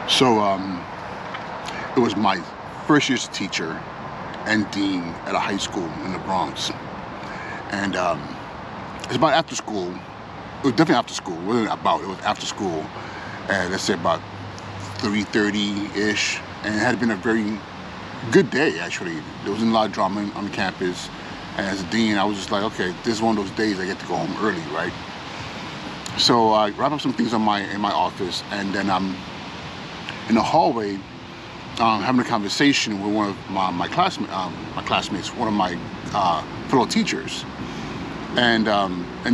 So it was my first year's teacher and dean at a high school in the Bronx. And it's about after school. It was definitely after school. It wasn't about, it was after school. And let's say about 3:30-ish. And it had been a very good day, actually. There wasn't a lot of drama on campus. And as a dean, I was just like, okay, this is one of those days I get to go home early, right? So I wrap up some things in my office, and then I'm in the hallway having a conversation with one of my classmates, one of my fellow teachers. And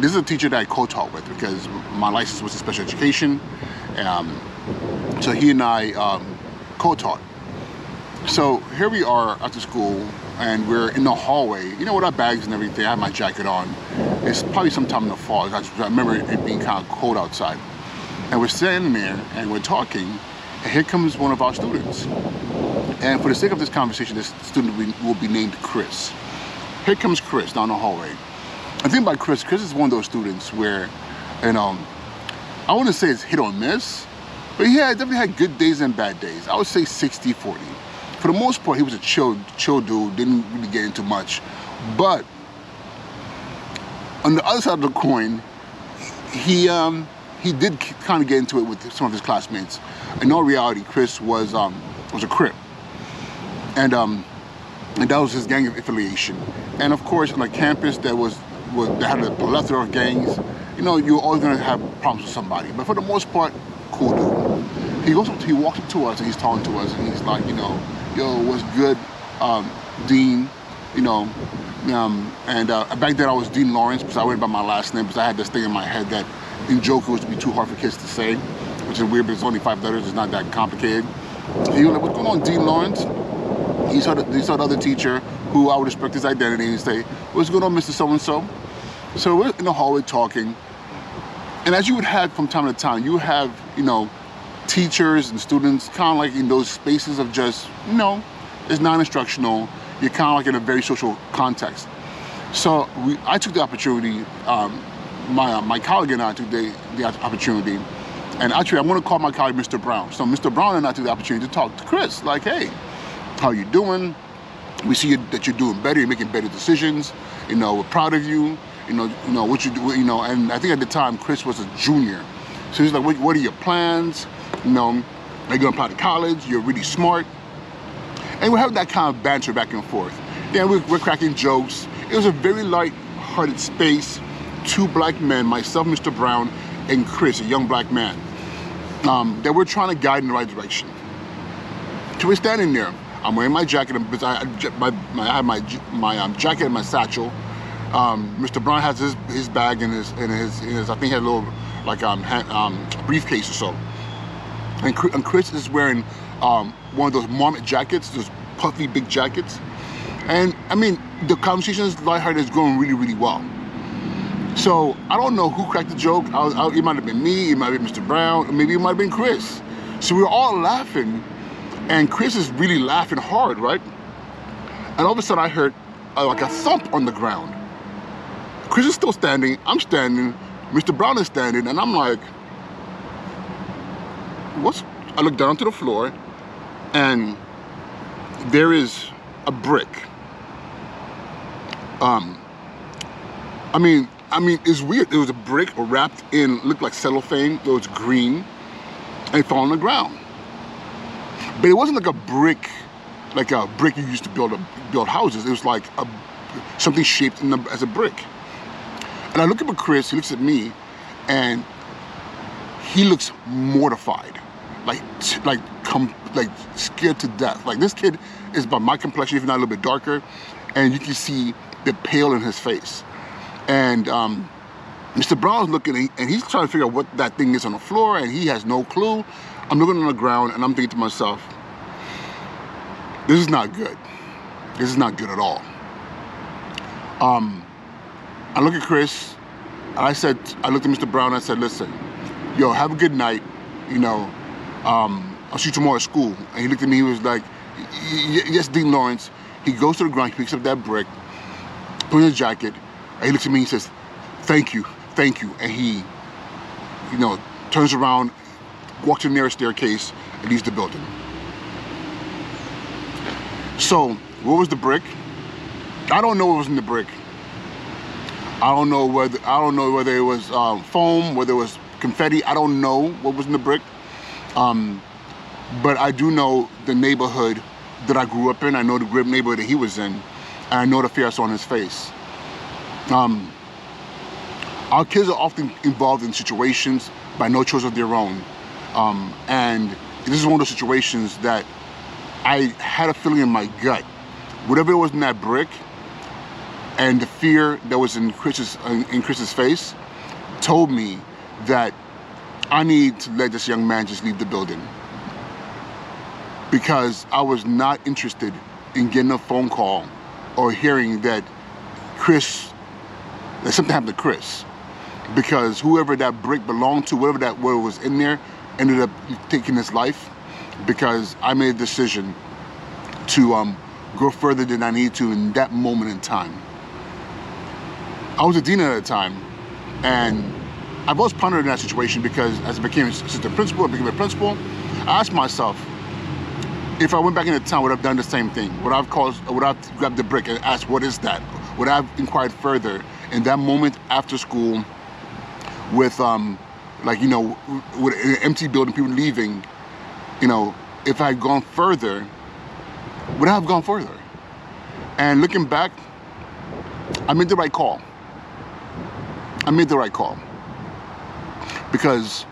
this is a teacher that I co-taught with because my license was in special education. So he and I co-taught. So here we are after school, and we're in the hallway, you know, with our bags and everything. I have my jacket on. It's probably sometime in the fall. I remember it being kind of cold outside. And we're standing there and we're talking, and here comes one of our students. And for the sake of this conversation, this student will be named Chris. Here comes Chris down the hallway. The thing about Chris is one of those students where, you know, I wouldn't say it's hit or miss, but he definitely had good days and bad days. I would say 60-40. For the most part, he was a chill dude, didn't really get into much. But on the other side of the coin, he did kind of get into it with some of his classmates. In all reality, Chris was a Crip, and that was his gang affiliation. And of course, on a campus that had a plethora of gangs, you know, you're always gonna have problems with somebody. But for the most part, cool dude. He walks up to us and he's talking to us, and he's like, you know, yo, what's good, Dean, you know. And back then I was Dean Lawrence because I went by my last name because I had this thing in my head that in joke it was to be too hard for kids to say, which is weird, but it's only 5 letters, it's not that complicated. He was like, what's going on, Dean Lawrence? He saw the other teacher who I would respect his identity and say, what's going on, Mr. So-and-so? So we're in the hallway talking, and as you would have from time to time, you have, you know, teachers and students kind of like in those spaces of just, you know, it's non-instructional, you're kind of like in a very social context. So I took the opportunity, my colleague and I took the opportunity, and actually I'm gonna call my colleague Mr. Brown. So Mr. Brown and I took the opportunity to talk to Chris, like, hey, how you doing? We see that you're doing better, you're making better decisions, you know, we're proud of you, you know what you do, you know. And I think at the time Chris was a junior. So he's like, what are your plans? You know, are you gonna apply to college? You're really smart. And we're having that kind of banter back and forth. Yeah, we're cracking jokes. It was a very light-hearted space. 2 black men, myself, Mr. Brown, and Chris, a young black man, that we're trying to guide in the right direction. So we're standing there. I'm wearing my jacket because I have my jacket and my satchel. Mr. Brown has his bag in his I think he had a little like briefcase or so. And Chris is wearing one of those Marmot jackets, those puffy big jackets. And I mean, the conversation is lighthearted, is going really, really well. So I don't know who cracked the joke. It might have been me, it might have been Mr. Brown, or maybe it might have been Chris. So we were all laughing, and Chris is really laughing hard, right? And all of a sudden I heard like a thump on the ground. Chris is still standing, I'm standing, Mr. Brown is standing, and I'm like, I look down to the floor, and there is a brick. I mean, it's weird. It was a brick wrapped in, looked like cellophane. It was green, and it fell on the ground. But it wasn't like a brick you used to build houses. It was like something shaped as a brick. And I look up at Chris. He looks at me, and he looks mortified, like scared to death. Like, this kid is about my complexion, if not a little bit darker, and you can see the pale in his face. And Mr. Brown's looking, and he's trying to figure out what that thing is on the floor, and he has no clue. I'm looking on the ground, and I'm thinking to myself, this is not good. This is not good at all. I look at Chris, and I looked at Mr. Brown, and I said, listen, yo, have a good night, you know, I'll see you tomorrow at school. And he looked at me, he was like, yes, Dean Lawrence. He goes to the ground, he picks up that brick, puts in his jacket, and he looks at me and he says, thank you. And he, you know, turns around, walks to the nearest staircase, and leaves the building. So, what was the brick? I don't know what was in the brick. I don't know whether it was foam, whether it was confetti. I don't know what was in the brick. But I do know the neighborhood that I grew up in. I know the grim neighborhood that he was in, and I know the fear I saw on his face. Our kids are often involved in situations by no choice of their own. And this is one of those situations that I had a feeling in my gut. Whatever was in that brick and the fear that was in Chris's face told me that I need to let this young man just leave the building. Because I was not interested in getting a phone call or hearing that something happened to Chris. Because whoever that brick belonged to, whatever was in there, ended up taking his life. Because I made a decision to go further than I needed to in that moment in time. I was a dean at the time, and I've always pondered in that situation because as I became assistant principal, I became a principal, I asked myself, if I went back into town, would I have done the same thing? Would I have grabbed the brick and asked, what is that? Would I have inquired further in that moment after school with, with an empty building, people leaving, if I had gone further, would I have gone further? And looking back, I made the right call. I made the right call. Because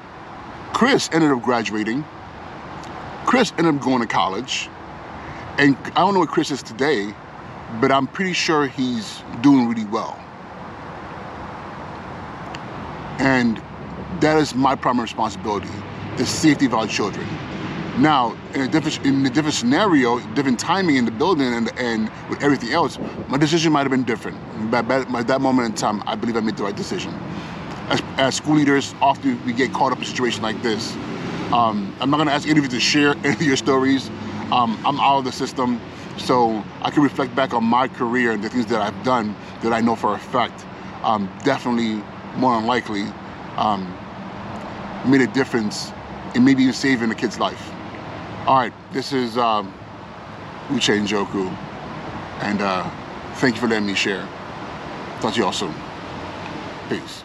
Chris ended up graduating. Chris ended up going to college. And I don't know what Chris is today, but I'm pretty sure he's doing really well. And that is my primary responsibility, the safety of our children. Now, in a different scenario, different timing in the building and with everything else, my decision might have been different. But at that moment in time, I believe I made the right decision. As school leaders, often we get caught up in a situation like this. I'm not gonna ask any of you to share any of your stories. I'm out of the system, so I can reflect back on my career and the things that I've done that I know for a fact, definitely, more than likely, made a difference in maybe even saving a kid's life. All right, this is Uche Njoku, and thank you for letting me share. Talk to you all soon. Peace.